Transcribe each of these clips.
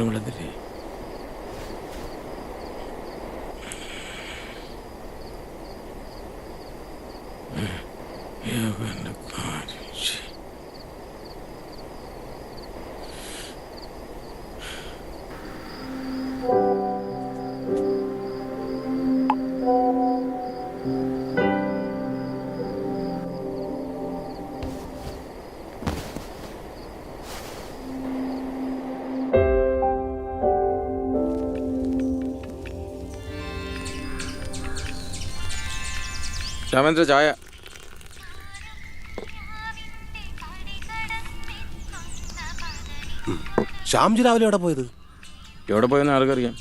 വിളന്നില്ലേ? രാമേന്ദ്ര ചായ. ശ്യാംജി രാവിലെ എവിടെ പോയത്? എവിടെ പോയെന്ന് ആർക്കറിയാം?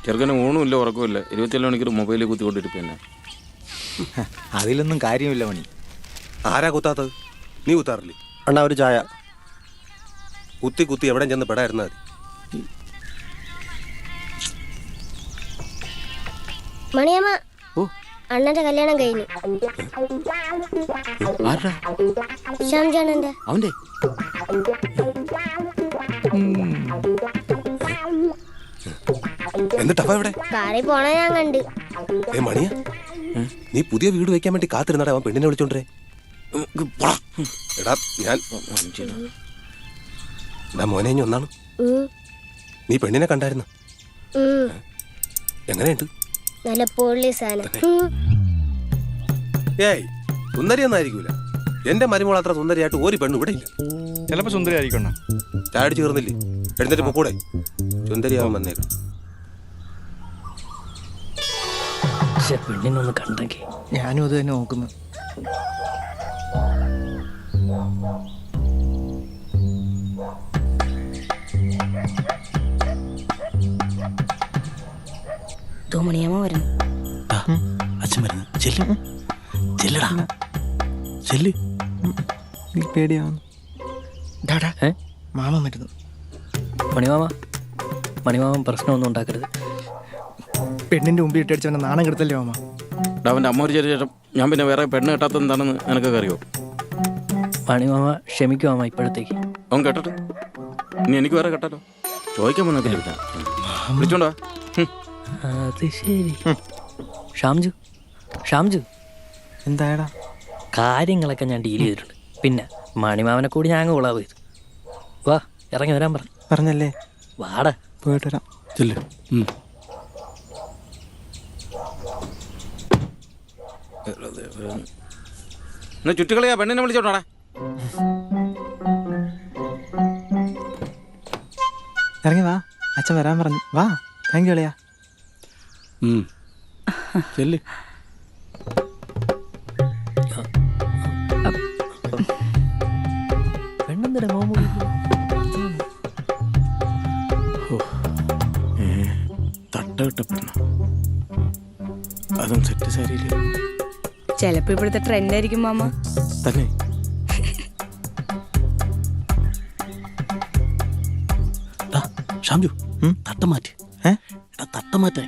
ചെറുക്കന് ഊണുമില്ല ഉറക്കമില്ല, 24 മണിക്കൂർ മൊബൈലിൽ കുത്തിക്കൊണ്ടിരിപ്പന്നെ. അതിലൊന്നും കാര്യമില്ല മണി. ആരാ കുത്താത്തത്? നീ കുത്താറില്ലേ? അണ്ണാ ഒരു ചായ. കുത്തി കുത്തി എവിടെ ചെന്ന് പെടായിരുന്നാ മതി. മണിയമ്മ, അണ്ണന്റെ കല്യാണം കഴിഞ്ഞു. ശ്യാംജാണന്റെ. അവന്റെ എന്നിട്ടപ്പ എവിടെ? കാറിൽ പോണ ഞാൻ കണ്ട്. മണിയ, നീ പുതിയ വീട് വെക്കാൻ വേണ്ടി കാത്തിരുന്നാടേ അവൻ പെണ്ണിനെ വിളിച്ചോണ്ടേ. എടാ മോനെ ഇനി ഒന്നാണ്. നീ പെണ്ണിനെ കണ്ടായിരുന്നു? എങ്ങനെയുണ്ട്? നല്ല പൊള്ളി സാധനം. ഏയ് സുന്ദരിയൊന്നായിരിക്കൂല. എന്റെ മരുമോൾ അത്ര സുന്ദരിയായിട്ട് ഒരു പെണ്ണു ഇവിടെ ഇല്ല. ചിലപ്പോ സുന്ദരിയായിരിക്കണം. ചാടി ചേർന്നില്ലേ? എഴുന്നേറ്റ് പൊക്കൂടെ, സുന്ദരിയാവാൻ വന്നേക്കും. പെണ്ണിനൊന്ന് കണ്ടെങ്കിൽ ഞാനും അത് തന്നെ നോക്കുന്നു. മണിയമ്മ വരുന്നു. അച്ഛൻ വരുന്നു. ചെല്ലടാ ചെല്ല്. നീ പേടിയാവുന്നു. മാമ വരുന്നു. മണിമാമൻ പ്രശ്നമൊന്നും ഉണ്ടാക്കരുത്. പെണ്ണിന്റെ മുമ്പിൽ ഇട്ടടിച്ചവനെ നാണം കെടുത്തല്ലേ മാമ? അവൻ്റെ അമ്മ ഒരു ശേഷം ഞാൻ പിന്നെ വേറെ പെണ്ണ് കെട്ടാത്ത എന്താണെന്ന് എനിക്കൊക്കെ അറിയോ? മണിമാമ ക്ഷമിക്കും മാമ ഇപ്പോഴത്തേക്ക്. അവൻ കേട്ടോ, ഇനി എനിക്ക് വേറെ കേട്ടാലോ? ചോദിക്കാൻ വന്നതില്ല. വിളിച്ചോണ്ടാ. അത് ശരി. ഷാംജു എന്തായടാ? കാര്യങ്ങളൊക്കെ ഞാൻ ഡീൽ ചെയ്തിട്ടുണ്ട്. പിന്നെ മണിമാമനെ കൂടി ഞാൻ കൊളാവ് ചെയ്തു. വാ ഇറങ്ങി വരാൻ പറഞ്ഞല്ലേ? വാടാ പോയിട്ട് വരാം. ചെല്ല്. എന്നാ ചുറ്റുകളിയാ പെണ്ണിനെ വിളിച്ചോണ്ടാ. ഇറങ്ങി വാ, അച്ഛൻ വരാൻ പറഞ്ഞു. വാ. താങ്ക് യു കളിയാ. ചെല്ല്. പെണ്ണെന്തിനാ മോമോ? തട്ട കിട്ടപ്പെടണം. അതും സെറ്റ് സാരിയില്ല. ചിലപ്പോ ഇവിടുത്തെ ട്രെൻഡ് ആയിരിക്കും മാമ. തന്നെ ഷാംജു തട്ട മാറ്റ്. എടാ തട്ട മാറ്റേ.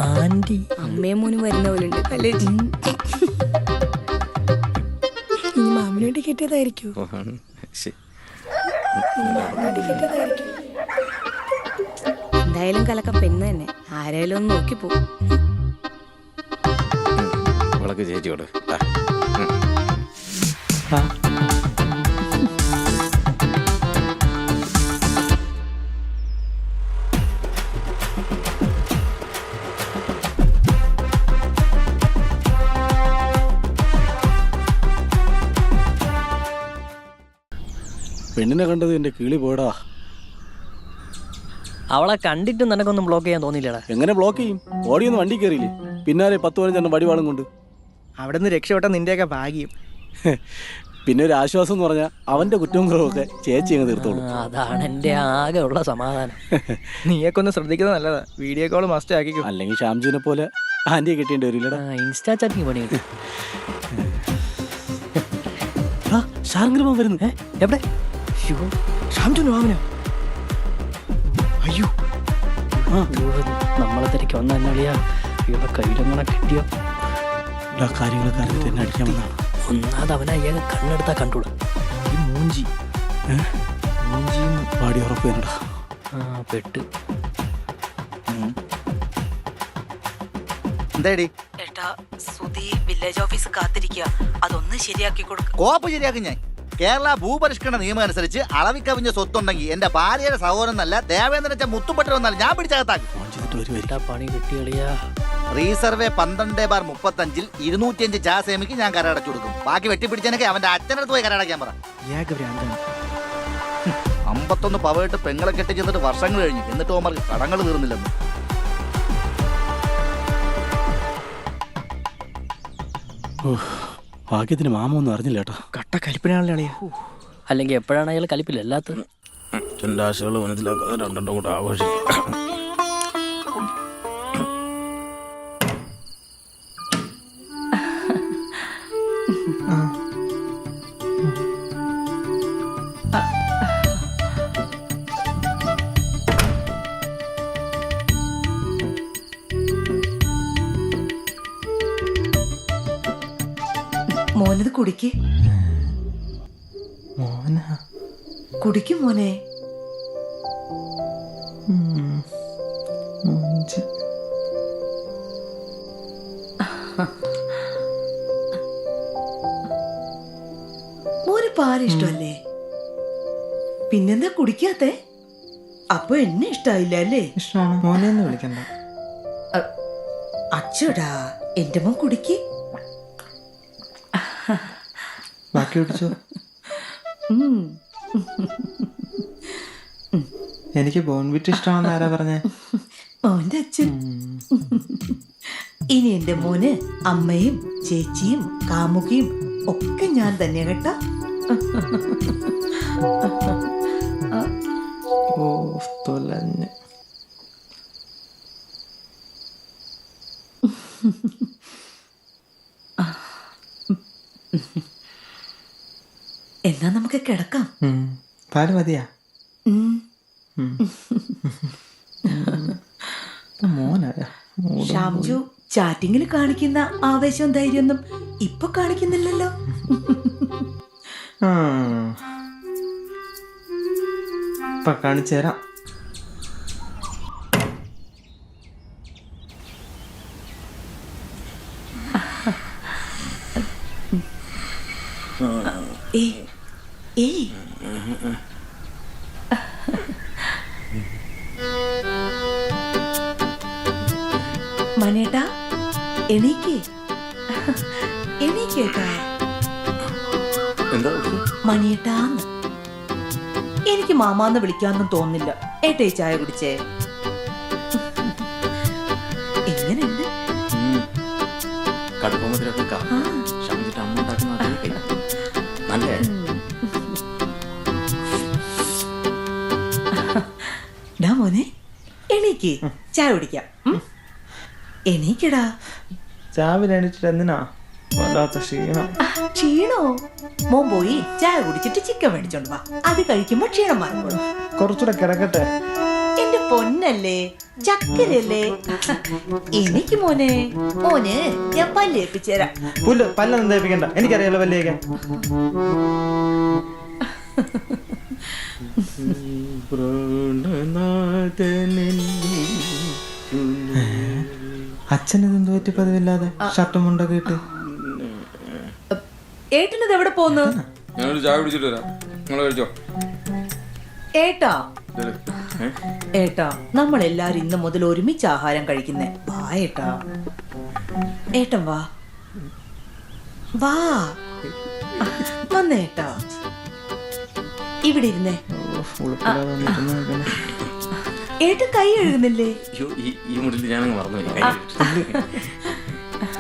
ആന്റി അമ്മയും മോനും വരുന്ന പോലെ ഉണ്ട് അല്ലേ? ഇനി മാമനോട്ട് കിട്ടിയതായിരിക്കും. എന്തായാലും കലക്ക പെണ്ണ് തന്നെ. ആരായാലും ഒന്ന് നോക്കിപ്പോ. വിളക്ക് ചേച്ചിയോട്. പെണ്ണിനെ കണ്ടത് എന്റെ കിളി പോടാ. അവളെ കണ്ടിട്ടും നിനക്കൊന്നും ബ്ലോക്ക് ചെയ്യാൻ തോന്നിയില്ലടാ. എങ്ങനെ ബ്ലോക്ക് ചെയ്യും? ഓടിയൊന്ന് വണ്ടി കയറിയില്ലേ? പിന്നാലെ 10-15 വടിവാളും കൊണ്ട്. അവിടെ നിന്ന് രക്ഷപ്പെട്ട നിന്റെയൊക്കെ ഭാഗ്യം. പിന്നെ ഒരു ആശ്വാസം എന്ന് പറഞ്ഞാൽ അവന്റെ കുറ്റവും കുറവൊക്കെ ചേച്ചി അങ്ങ് തീർത്തോളൂ. അതാണ് എന്റെ ആകെ ഉള്ള സമാധാനം. നീയൊക്കെ ഒന്ന് ശ്രദ്ധിക്കുന്നത് നല്ലതാ. വീഡിയോ കോൾ മസ്റ്റ് ആക്കിക്കോ. അല്ലെങ്കിൽ ഷാംജുവിനെ പോലെ ആന്റിയെ കിട്ടേണ്ടി വരില്ലടാ. ഇൻസ്റ്റാ ചാറ്റിങ് പണി കിട്ടും. ഷാർങ്കിലും വരുന്നു. എവിടെ? ഷാംജുനോ മാമനോ? അയ്യോ നമ്മളെ തിരക്ക് വന്നളിയാ. ഇവിടെ കയ്യിലെങ്ങനെ കിട്ടിയോ? എല്ലാ കാര്യങ്ങളൊക്കെ അറിഞ്ഞിട്ട് എന്നെ അടിക്കാൻ വന്നാണ്. ഒന്നാമത് അവനെ അയ്യാകെ കണ്ണെടുത്താ കണ്ടൂടാ. ഈ മൂഞ്ചി മൂഞ്ചിയും പാടി ഉറപ്പ് വേണ്ടടാ. പെട്ട്. എന്താടി ഏട്ടാ സുധി വില്ലേജ് ഓഫീസ് കാത്തിരിക്കുക, അതൊന്ന് ശരിയാക്കി കൊടുക്ക. കോപ്പ് ശരിയാക്കും ഞാൻ. കേരള ഭൂപരിഷ്കരണ നിയമം അനുസരിച്ച് അളവിൽ കവിഞ്ഞ സ്വത്തുണ്ടെങ്കിൽ എന്റെ ഭാര്യയുടെ സഹോദരൻ എന്നല്ല ദേവേന്ദ്രൻ മുത്തുപെട്ട് വന്നാൽ ഞാൻ പിടിച്ചകത്താക്കും. പണി കിട്ടിയളിയാ. റീസർവേ 12/35 205 ജാസേമിക്ക് ഞാൻ കരടച്ചു കൊടുക്കും. ബാക്കി വെട്ടിപ്പിടിച്ചെനക്ക് അവന്റെ അച്ഛനടുത്ത് പോയി കരടയ്ക്കാൻ പറ. 51 പവയിട്ട് പെങ്ങളെ കെട്ടി ചെന്നിട്ട് വർഷങ്ങൾ കഴിഞ്ഞു, എന്നിട്ട് ഓമർക്ക് കടങ്ങൾ തീർന്നില്ലെന്ന്. ഭാഗ്യത്തിന് മാമ ഒന്നും അറിഞ്ഞില്ല കേട്ടോ. കട്ട കലിപ്പിനാണല്ലേ അളിയാ. അല്ലെങ്കിൽ എപ്പോഴാണ് അയാൾ കലിപ്പില്ല എല്ലാത്തും. എൻ്റെ ആശകൾ മനസ്സിലാക്കാതെ രണ്ടെണ്ണം കൂടെ ആഘോഷിക്കും. മോനത് കുടിക്ക്. മോനാ? കുടിക്കും മോനെ. മൂഞ്ചി. മോന് പാല് ഇഷ്ടമല്ലേ? പിന്നെന്താ കുടിക്കാത്തെ? അപ്പൊ എന്നെ ഇഷ്ടായില്ല അല്ലേ? ഇഷ്ടമാണ്. മോനെന്ന് വിളിക്കണ്ട. അച്ചടാ, എന്റെ മോൻ കുടിക്ക്. ബാക്കി കുടിച്ചോ. എനിക്ക് ബോൺവിറ്റ് ഇഷ്ടമാണെന്ന് ആരാ പറഞ്ഞേ? മോന്റെ അച്ഛൻ. ഇനി എന്റെ മോന് അമ്മയും ചേച്ചിയും കാമുകിയും ഒക്കെ ഞാൻ തന്നെ കേട്ടോ. ഓ തൊലഞ്ഞ്. എന്നാ നമുക്ക് കിടക്കാം. പാല് മതിയാ? മോനായ ഷാംജു ചാറ്റിങ്ങിൽ കാണിക്കുന്ന ആവേശവും ധൈര്യമൊന്നും ഇപ്പൊ കാണിക്കുന്നില്ലല്ലോ. ഇപ്പൊ കാണിച്ചു തരാം. മണിയേട്ടാ എണീക്ക്, എണീക്കേട്ടാ. എന്താ മണിയേട്ടാന്ന് എനിക്ക് മാമാന്ന് വിളിക്കാന്നും തോന്നില്ല. ഏട്ടേ ചായ കുടിച്ചേ? എങ്ങനെയുണ്ട്? കടുപ്പമത്തിലൊക്കെ ഷാംജിട്ട് അമ്മ ഉണ്ടാക്കുന്ന നല്ല. ഡാ മോനെ എണീക്ക്, ചായ കുടിക്കാം. എണീക്കടാ. രാവിലെ എണീറ്റിട്ട് എന്തിനാ? വല്ലാത്ത ക്ഷീണം. ക്ഷീണോ? മോൻ പോയി ചായ കുടിച്ചിട്ട് ചിക്കൻ മേടിച്ചോണ്ട് വാ. അത് കഴിക്കുമ്പോ ക്ഷീണം മാറിക്കോളും. കുറച്ചുകൂടെ കിടക്കട്ടെ. എന്റെ പൊന്നല്ലേ, ചക്കരല്ലേ. എനിക്ക് മോനെ, മോന് ഞാൻ പല്ലേപ്പിച്ചു തരാം. പുല്ല് പല്ലൊന്നും തേപ്പിക്കണ്ട, എനിക്കറിയാലോ പല്ലേക്കാൻ. അച്ഛനെന്തു പറ്റി പതിവില്ലാതെ ഷർട്ടും മുണ്ടൊക്കെ ഇട്ട്? ഏട്ടനത് എവിടെ പോന്നു? ഞാനൊരു ചായ കുടിച്ചിട്ട് വരാം, നിങ്ങൾ കഴിച്ചോ. ഏട്ടാ ഏട്ടാ, നമ്മളെല്ലാരും ഇന്ന് മുതൽ ഒരുമിച്ച് ആഹാരം കഴിക്കുന്നേ. വാ ഏട്ടാ, ഏട്ടൻ വാ വാ വന്നേട്ടാ. ഇവിടെ ഇരുന്നേ. ഏട്ടൻ കൈ കഴുകുന്നില്ലേ? ഈ മുറിയിൽ ഞാനങ്ങ് മറന്നു.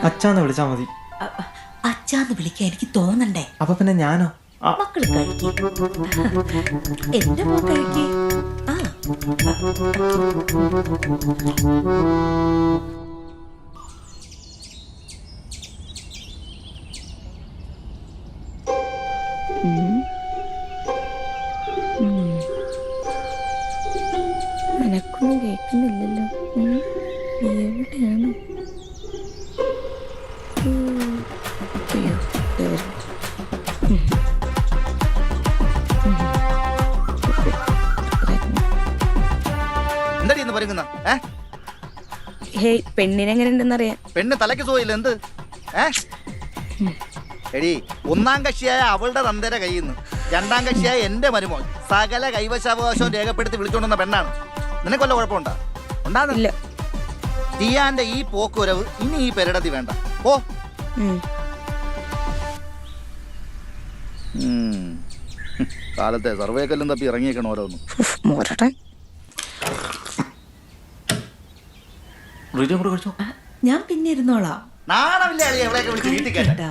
അച്ഛാന്ന് വിളിച്ചാ മതി. അച്ഛാന്ന് വിളിക്കാൻ എനിക്ക് തോന്നണ്ടേ? അപ്പൊ പിന്നെ ഞാനോ? മക്കള് കഴിക്കി, എന്റെ മോൻ കഴിക്കി. എനക്കൊന്നും കേൾക്കുന്നില്ലല്ലോ. എവിടെയാണ്? അയ്യോ, ദേ വരുന്നു. എന്താടി ഇന്ന് പറയുന്ന ഹേയ്, പെണ്ണിനെങ്ങനെ ഉണ്ടെന്നറിയാം. പെണ്ണ് തലയ്ക്ക് സുഖമില്ല എന്ത് എടി ഒന്നാം കക്ഷിയായ അവളുടെ തന്തയുടെ കയ്യിൽ നിന്ന് രണ്ടാം കക്ഷിയായ എന്റെ മരുമോൻ സകല കൈവശാവകാശവും രേഖപ്പെടുത്തി വിളിച്ചോണ്ടുന്ന പെണ്ണാണ്. നിനക്ക് വല്ല കുഴപ്പമുണ്ടോ? ഉണ്ടാകുന്നില്ല. തീയാന്റെ ഈ പോക്കുവരവ് ഇനി ഈ പെരടത്തി വേണ്ട. ഓ കാലത്തെ സർവേക്കല്ലും തപ്പി ഇറങ്ങിയേക്കണം ഓരോന്നും. ഞാൻ പിന്നെ ഇരുന്നോളാം. നാണമില്ല അളി എവിടെയൊക്കെ വിളിച്ച് വീട്ടിൽ കേട്ടാ.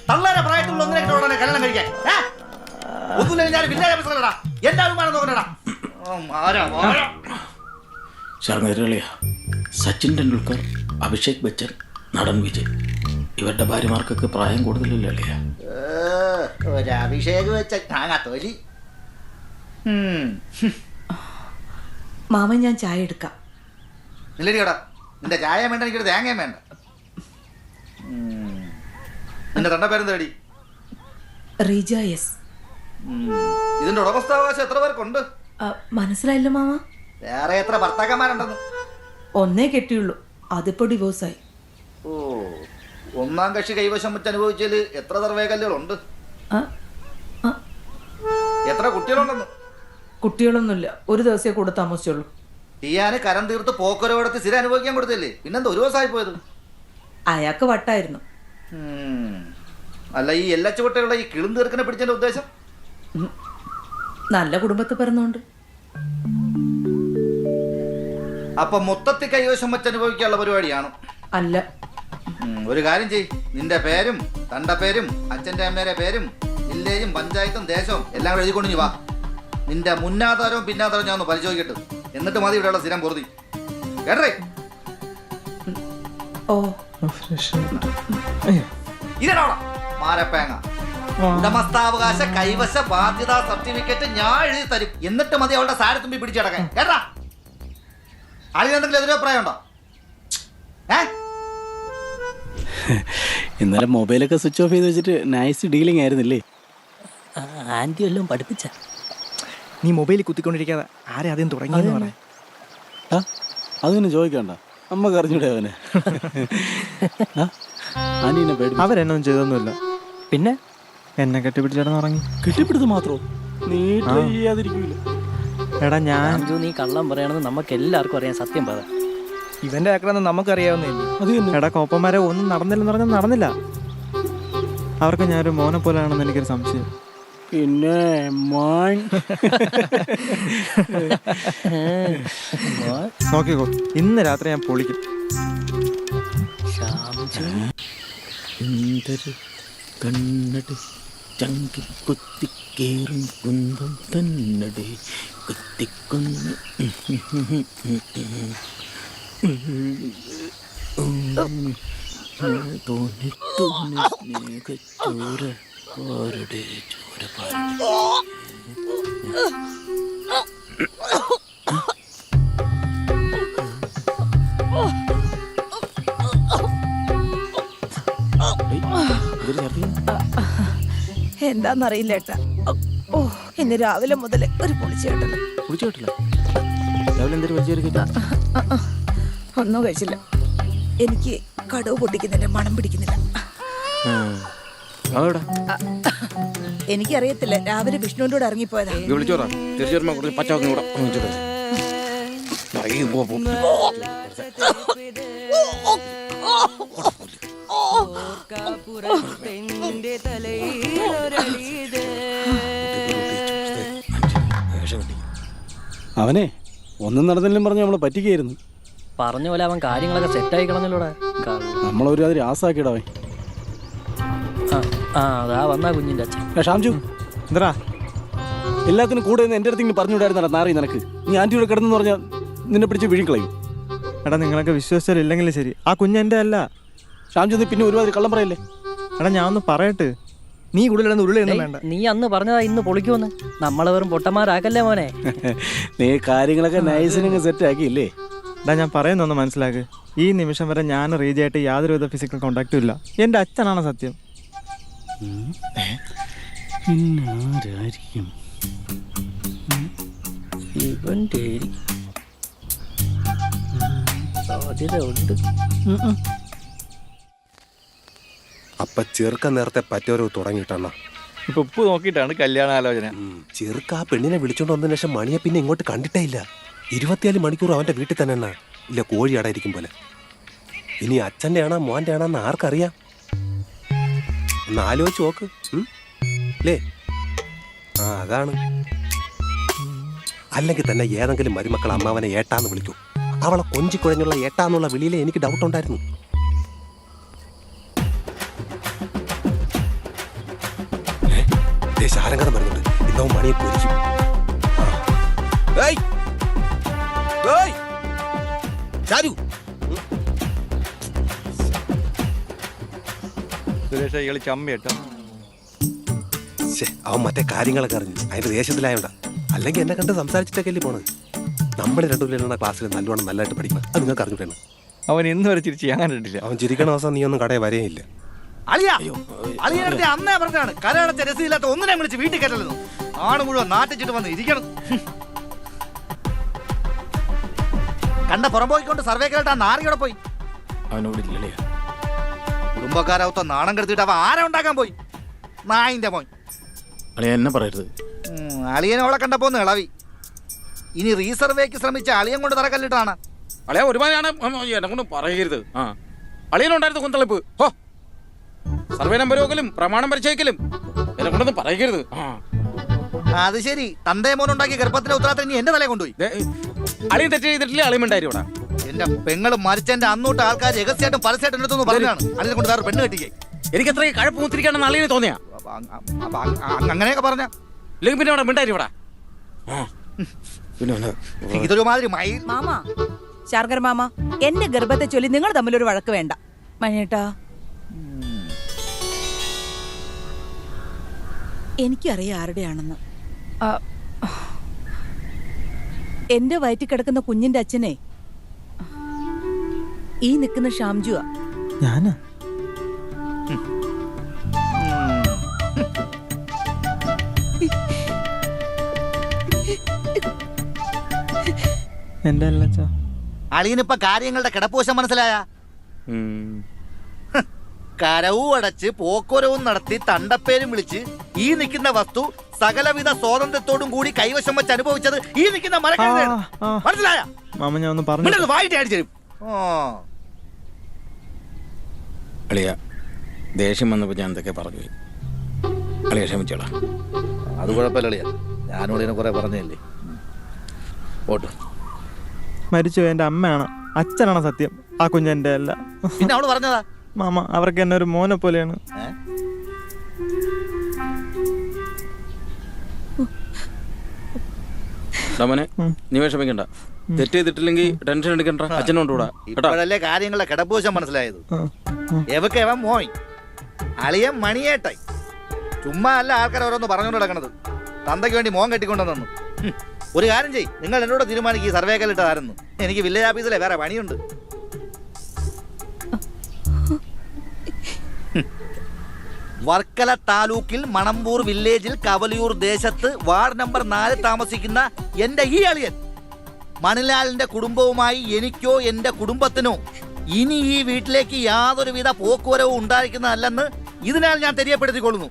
തള്ളേരെ പ്രായത്തിലുള്ള ഒന്നിനെ കല്യാണം കഴിക്കാൻ ഒന്നുമില്ല. ഞാൻ വില്ലേജ് ഓഫീസറല്ലടാ, എന്റെ അഭിമാനം നോക്കണടാ. ശർമ്മ സച്ചിൻ ടെണ്ടുൽക്കർ, അഭിഷേക് ബച്ചൻ, നടൻ വിജയ്, ഇവരുടെ ഭാര്യമാർക്കൊക്കെ പ്രായം കൂടുതലല്ലേ അളിയ? ഒരു അഭിഷേക് വെച്ച തൊലി. മാമൻ, ഞാൻ ചായ എടുക്കാം. നില്ലടിയോടാ, നിന്റെ ചായ വേണ്ട, എനിക്കൊരു തേങ്ങയും വേണ്ട. നിന്റെ തണ്ട പേരെന്തേടി? റീജ എസ്. ഇതിന്റെ ഉടമസ്ഥാവകാശം എത്ര പേർക്കുണ്ട്? മനസ്സിലായില്ല മാമ. വേറെ എത്ര ഭർത്താക്കന്മാരുണ്ടെന്ന്? ഒന്നേ കെട്ടിയുള്ളൂ, അതിപ്പോ ഡിവോഴ്സായി. ഓ, ഒന്നാം കക്ഷി കൈവശം വെച്ച് അനുഭവിച്ചാല് എത്ര സർവേകല്ലുകളുണ്ട്? എത്ര കുട്ടികളുണ്ടെന്ന്? കുട്ടികളൊന്നുമില്ല, ഒരു ദിവസമേ കൂടെ താമസിച്ചുള്ളൂ. തീയാന് കരം തീർത്ത് പോക്കൊരവടത്ത് സ്ഥിരം അനുഭവിക്കാൻ കൊടുത്തില്ലേ, പിന്നെന്താ ഒരു ദിവസമായി പോയത്? അയാൾക്ക് വട്ടായിരുന്നു. അല്ല, ഈ എല്ലച്ചുവട്ടയുള്ള ഈ കിളും തീർക്കനെ പിടിച്ചതിന്റെ ഉദ്ദേശം? നല്ല കുടുംബത്തിൽ പിറന്നുകൊണ്ട്. അപ്പൊ മൊത്തത്തിൽ കൈവശം വെച്ച് അനുഭവിക്കാനുള്ള പരിപാടിയാണ്? അല്ല. ഒരു കാര്യം ചെയ്, നിന്റെ പേരും തന്റെ പേരും അച്ഛന്റെ അമ്മേരെ പേരും വില്ലേജും പഞ്ചായത്തും ദേശവും എല്ലാം എഴുതിക്കൊണ്ട് നീ വാ. നിന്റെ മുന്നാധാരവും പിന്നാധാരവും ഞാൻ ഒന്ന് പരിശോധിക്കട്ടെ, എന്നിട്ട് മതി ഇവിടെയുള്ള സ്ഥിരം പൊറുതി. കേട്ടേ? ഓ, ഇതാണോ മാരപ്പേങ്ങ? ഉടമസ്ഥാവകാശ കൈവശ ബാധ്യതാ സർട്ടിഫിക്കറ്റ് ഞാൻ എഴുതി തരും, എന്നിട്ട് മതി അവളുടെ സാരി തുമ്പി പിടിച്ചടക്കാൻ. കേട്ടാ? അതിനെന്തെങ്കിലും എതിരഭിപ്രായം ഉണ്ടോ? ഇന്നലെ മൊബൈലൊക്കെ സ്വിച്ച് ഓഫ് ചെയ്ത് വെച്ചിട്ട് നൈസ് ഡീലിംഗ് ആയിരുന്നില്ലേ? ആൻറ്റി വല്ലതും പഠിപ്പിച്ച? നീ മൊബൈലിൽ കുത്തിക്കൊണ്ടിരിക്കാതെ ആരെ ആദ്യം തുടങ്ങിയെന്ന് പറയാം. അതൊന്നും ചോദിക്കണ്ട, അമ്മ കറിഞ്ഞൂടെ അവന്. ആന്റീനെ പേടി. അവരെന്നൊന്നും ചെയ്തൊന്നുമില്ല. പിന്നെ എന്നെ കെട്ടിപ്പിടിച്ചേട്ടൻ ഉറങ്ങി. കെട്ടിപ്പിടുത്ത് മാത്രമോ? നീ ട്രൈ ചെയ്യാതിരിക്കൂല. എടാ ഞാൻ നീ കള്ളം പറയണമെന്ന് നമുക്ക് എല്ലാവർക്കും അറിയാം. സത്യം പറ, ഇവന്റെ ആക്രമണം നമുക്കറിയാവുന്നില്ല. അത് തന്നെ. എടാ കോപ്പന്മാരെ ഒന്നും നടന്നില്ലെന്ന് പറഞ്ഞാൽ നടന്നില്ല. അവർക്ക് ഞാനൊരു മോനെ പോലെയാണെന്ന് എനിക്കൊരു സംശയം. പിന്നെ നോക്കിക്കോ, ഇന്ന് രാത്രി ഞാൻ പൊളിക്കും. എന്തൊരു കണ്ണടി ചങ്കി കുത്തിക്കേറും കുന്തം തന്നടി കുത്തിക്കൊന്ന് തോന്നി തോന്നി സ്നേഹച്ചോര ആരുടെ ചോര പാടി. എന്താന്നറിയില്ല ഏട്ടാ. ഓ, ഇന്ന് രാവിലെ മുതൽ ഒരു പൊളിച്ചേട്ടന്. ഒന്നും കഴിച്ചില്ല. എനിക്ക് കടുവ് പൊട്ടിക്കുന്നില്ല, മണം പിടിക്കുന്നില്ല. എനിക്കറിയത്തില്ല, രാവിലെ വിഷ്ണുവിന്റെ കൂടെ ഇറങ്ങിപ്പോയതാ. വിളിച്ചോറാ, തിരിച്ചു വരുമ്പോ കുറച്ച് പച്ചവെള്ളം കൂടെ വാങ്ങിച്ചോട്ടെ. അവനെ ഒന്നും നടന്നില്ലെന്നും പറഞ്ഞ് നമ്മളെ പറ്റിക്കായിരുന്നു. പറഞ്ഞ പോലെ അവൻ കാര്യങ്ങളൊക്കെ സെറ്റായി കളഞ്ഞല്ലോടാ. നമ്മളൊരു അതിൽ ആസാക്കിയിടവൻ. അതാ വന്നാ കുഞ്ഞിന്റെ അച്ഛൻ. ഷാംജു, എന്താ എല്ലാത്തിനും കൂടെ നിന്ന് എൻ്റെ അടുത്ത് ഇങ്ങനെ പറഞ്ഞു വിടായിരുന്നടാ നാറി നിനക്ക്. നീ ആൻറ്റിയുടെ കിടന്നെന്ന് പറഞ്ഞാൽ നിന്നെ പിടിച്ച് വിഴിക്കളയും. എടാ നിങ്ങളൊക്കെ വിശ്വസിച്ചാലില്ലെങ്കിലും ശരി, ആ കുഞ്ഞെൻ്റെ അല്ല. ഷാംജു നീ പിന്നെ ഒരുമാതിരി കള്ളം പറയല്ലേ. എടാ ഞാൻ ഒന്ന് പറയട്ടെ, നീ കൂടുതലൊന്നും ഉരുളയൊന്നും വേണ്ട. നീ അന്ന് പറഞ്ഞതാ ഇന്ന് പൊളിക്കുമെന്ന്. നമ്മളെ വെറും പൊട്ടന്മാരാക്കല്ലേ മോനെ. നീ കാര്യങ്ങളൊക്കെ നൈസിനങ്ങ് സെറ്റ് ആക്കിയില്ലേ. എടാ ഞാൻ പറയുന്നൊന്ന് മനസ്സിലാക്ക്. ഈ നിമിഷം വരെ ഞാൻ റീജയായിട്ട് യാതൊരുവിധ ഫിസിക്കൽ കോണ്ടാക്റ്റും ഇല്ല. എൻ്റെ അച്ഛനാണ് സത്യം. ആരായിരിക്കും ഇവന്റെ സാധ്യത ഉണ്ട്. അപ്പൊ ചെറുക്ക നേരത്തെ പറ്റോരോ തുടങ്ങിയിട്ടെണ്ണ. ഇപ്പൊ ഉപ്പ് നോക്കിയിട്ടാണ് കല്യാണാലോചന. ചെറുക്ക ആ പെണ്ണിനെ വിളിച്ചോണ്ട് വന്നതിന് ശേഷം മണിയെ പിന്നെ ഇങ്ങോട്ട് കണ്ടിട്ടേ ഇല്ല. 24 മണിക്കൂർ അവന്റെ വീട്ടിൽ തന്നെ എണ്ണ. ഇല്ല കോഴി അടയിരിക്കും പോലെ. ഇനി അച്ഛൻ്റെ ആണോ മോൻ്റെ ആണോന്ന് ആർക്കറിയാം? ഒന്ന് ആലോചിച്ച് നോക്ക് അല്ലേ? ആ അതാണ്. അല്ലെങ്കിൽ തന്നെ ഏതെങ്കിലും മരുമക്കൾ അമ്മാവനെ ഏട്ടാന്ന് വിളിക്കൂ. അവളെ കൊഞ്ചിക്കുഴഞ്ഞുള്ള ഏട്ടാന്നുള്ള വിളിയിലെ എനിക്ക് ഡൗട്ട് ഉണ്ടായിരുന്നു. ശാരംഗതം വരുന്നുണ്ട്. ഇന്നോ മണിയെ പൊരിക്കും. സുരേഷ ഇയാള് ചമ്മേട്ടോ. അവൻ മറ്റേ കാര്യങ്ങളൊക്കെ അറിഞ്ഞു. അതിന്റെ ദേശത്തിലായോണ്ട. അല്ലെങ്കിൽ എന്നെ കണ്ട് സംസാരിച്ചിട്ടൊക്കെ അല്ലേ പോണത്. നമ്മൾ രണ്ടുപേരും ക്ലാസ്സിൽ നല്ലോണം നല്ലതായിട്ട് പഠിക്കണം. അത് നിങ്ങൾക്ക് അറിഞ്ഞിട്ടാണ്. അവൻ ഇന്ന് വരെ ചിരിച്ച് ഞാൻ കണ്ടിട്ടില്ല. അവൻ ചിരിക്കണ ദിവസം നീ ഒന്നും കടയിൽ വരെയില്ല. അന്നേ പറഞ്ഞാണ് കരടച്ച രസീതില്ലാത്ത ഒന്നിനെ വിളിച്ച് വീട്ടിൽ കയറ്റലെന്നു. ആട് മുഴുവൻ നാട്ടിച്ചിട്ട് വന്ന് ഇരിക്കണം. കണ്ട പുറമ്പോയിക്കൊണ്ട് സർവേ കേട്ടാ നാറിയോടെ പോയി. അവനോടില്ലേ കുടുംബക്കാരവത്ത നാണം കെടുത്തിട്ട് അവ ആരെ ഉണ്ടാക്കാൻ പോയി. നായിന്റെ മോൻ. അളിയ എന്നെ പറയരുത്. അളിയനോളെ കണ്ടപ്പോന്ന് ഇളവി. ഇനി റീസർവേക്ക് ശ്രമിച്ച അളിയൻ കൊണ്ട് തറക്കല്ലിട്ടാണ്. അളിയ ഒരുപാടാണ് എന്നെ കൊണ്ട് പറയരുത്. ആ അളിയനുണ്ടായിരുന്നു കുന്തളിപ്പ്. ഹോ സർവേ നമ്പർ നോക്കലും പ്രമാണം പരിശോധിക്കലും എന്നെ കൊണ്ടൊന്നും പറയരുത്. അത് ശരി, തന്തേ മോനുണ്ടാക്കിയ ഗർഭത്തിന്റെ ഉത്തരവാദിത്തം ഇനി എന്റെ തലയെ കൊണ്ടുപോയി. അളിയൻ തെറ്റ് ചെയ്തിട്ടില്ലേ അളിയുണ്ടായിരുന്നു. എന്റെ പെങ്ങളും മരിച്ചെന്റെ അന്നോട്ട് ആൾക്കാർ രഹസ്യമായിട്ടും പരസ്യമായിട്ടും എടുത്തൊന്ന് പറഞ്ഞാണ് അതിനെ കൊണ്ട് വേറെ പെണ്ണ് കെട്ടിക്കേ. എനിക്ക് എത്ര കഴപ്പ് മുത്തിരിക്കാണെന്ന് അളിയന് തോന്നിയാ. അങ്ങനെയൊക്കെ പറഞ്ഞ ഇല്ലെങ്കിൽ പിന്നെ അവിടെ മിണ്ടായി ഇവിടെ. ഇതൊരു മാതിരി മാമ, ശാർഗർ മാമ, എന്റെ ഗർഭത്തെ ചൊല്ലി നിങ്ങൾ തമ്മിലൊരു വഴക്ക് വേണ്ട. മണിയേട്ടാ, എനിക്കറിയാം ആരുടെയാണെന്ന്. എന്റെ വയറ്റിൽ കിടക്കുന്ന കുഞ്ഞിന്റെ അച്ഛനെ ഈ നിൽക്കുന്ന ഷാംജുവാ. ഞാനാ? എന്റെ അല്ലച്ചാ. അളിയനിപ്പ കാര്യങ്ങളുടെ കിടപ്പോശം മനസ്സിലായ? കരവും അടച്ച് പോക്കുരവും നടത്തി തണ്ടപ്പേരും വിളിച്ച് ഈ നിൽക്കുന്ന വസ്തു സകലവിധ സ്വാതന്ത്ര്യത്തോടും കൂടി കൈവശം വെച്ച് അനുഭവിച്ചത് ഈ നിൽക്കുന്ന മരക്കഴുതയാണ്. മനസ്സിലായ? മാമ ഞാൻ ഒന്ന് പറഞ്ഞു. വായിട്ട് അടിച്ചു. അളിയ ദേഷ്യം വന്നപ്പോൾ ഞാൻ എന്തൊക്കെ പറഞ്ഞു. അളിയ ക്ഷമിച്ചോളാ. അത് കുഴപ്പമില്ല അളിയ, ഞാനോട് കുറെ പറഞ്ഞല്ലേ. ഓട്ടു മരിച്ചു എൻ്റെ അമ്മയാണ്, അച്ഛനാണ് സത്യം. ആ കുഞ്ഞെൻ്റെ അല്ല. പിന്നെ അവള് പറഞ്ഞതാ മാമ അവർക്ക് എന്നെ ഒരു മോനെ പോലെയാണ്. മോനെ നീ വിഷമിക്കണ്ട. തെറ്റ് ചെയ്തിട്ടില്ലെങ്കിൽ ടെൻഷൻ എടുക്കണ്ട. അച്ഛനോണ്ടുകൂടാ. ഇപ്പോഴല്ലേ കാര്യങ്ങളെ കിടപ്പൂശം മനസ്സിലായത്. എവൻ മോയ് അളിയൻ മണിയേട്ടായി. ചുമ്മാ അല്ല ആൾക്കാർ ഓരോന്ന് പറഞ്ഞുകൊണ്ട് നടക്കണത്. തന്തയ്ക്ക് വേണ്ടി മോൻ കെട്ടിക്കൊണ്ടുവന്നു. ഒരു കാര്യം ചെയ്യ്, നിങ്ങൾ എന്നോട് തീരുമാനിക്കും ഈ സർവേ കല്ലിട്ടതായിരുന്നു. എനിക്ക് വില്ലേജ് ഓഫീസിലെ വേറെ പണിയുണ്ട്. വർക്കല താലൂക്കിൽ മണമ്പൂർ വില്ലേജിൽ കവലിയൂർ ദേശത്ത് വാർഡ് നമ്പർ 4 താമസിക്കുന്ന എന്റെ ഈ അളിയൻ മണിലാലിന്റെ കുടുംബവുമായി എനിക്കോ എന്റെ കുടുംബത്തിനോ ഇനി ഈ വീട്ടിലേക്ക് യാതൊരുവിധ പോക്കുവരവും ഉണ്ടായിരിക്കുന്നതല്ലെന്ന് ഇതിനാൽ ഞാൻ തെரியപ്പെടുത്തിക്കൊള്ളുന്നു.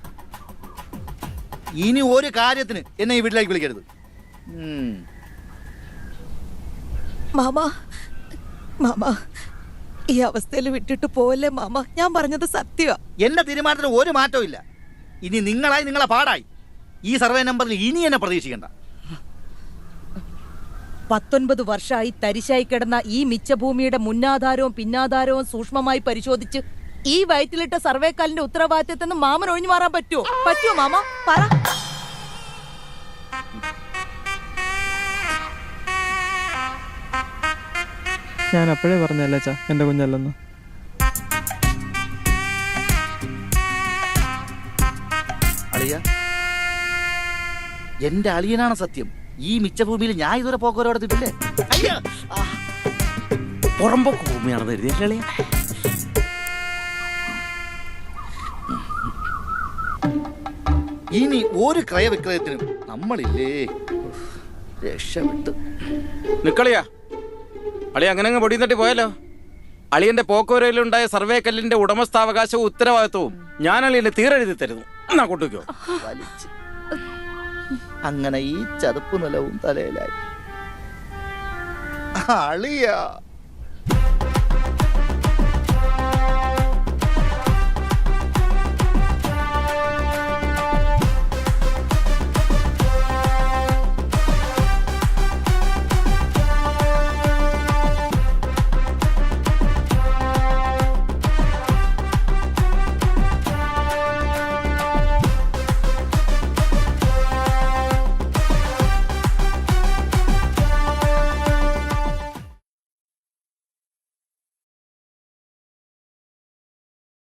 ഇനി ഒരു കാര്യത്തിന് എന്നെ ഈ വീട്ടിലേക്ക് വിളിക്കരുത്. മാമ, മാമ ഈ അവസ്ഥയിൽ വിട്ടിട്ട് പോവല്ലേ മാമ. ഞാൻ പറഞ്ഞത് സത്യമാ. എന്റെ തീരുമാനത്തിന് ഒരു മാറ്റവും ഇല്ല. ഇനി നിങ്ങളായി നിങ്ങളെ പാടായി ഈ സർവേ നമ്പറിൽ ഇനി എന്നെ പ്രതീക്ഷിക്കണ്ട. 19 വർഷമായി തരിശായി കിടന്ന ഈ മിച്ചഭൂമിയുടെ മുന്നാധാരവും പിന്നാധാരവും സൂക്ഷ്മമായി പരിശോധിച്ച് ഈ വയറ്റിലിട്ട സർവേക്കാലിന്റെ ഉത്തരവാദിത്തത്തിൽ നിന്ന് മാമൻ ഒഴിഞ്ഞു മാറാൻ പറ്റുമോ? പറ്റുമോ മാമ? പറ. ഞാൻ അപ്പോഴേ പറഞ്ഞല്ലേ അച്ഛാ എൻ്റെ കുഞ്ഞല്ലെന്ന്. അളിയ, എന്റെ അളിയനാണ് സത്യം. ഈ മിച്ചഭൂമിയിൽ ഞാൻ ഇതുവരെ പോക്കോരോടത്തിട്ടില്ലേ. പുറമ്പോക്ക് ഭൂമിയാണെന്ന് എഴുതിയല്ലേ അളിയ? ഇനി ഒരു ക്രയവിക്രയത്തിനും നമ്മളില്ലേ. രക്ഷപ്പെട്ടു. നിക്കളിയാ അളി അങ്ങനെ അങ്ങ് പൊടി തട്ടി പോയാലോ. അളിയന്റെ പോക്കോരയിലുണ്ടായ സർവേ കല്ലിന്റെ ഉടമസ്ഥാവകാശവും ഉത്തരവാദിത്വവും ഞാൻ അളിയന്റെ തീരെഴുതി തരുന്നു. എന്നാ കൊണ്ടുവയ്ക്കോ. വലിച്ച് അങ്ങനെ ഈ ചതുപ്പ് നിലവും തലയിലായി. അളിയ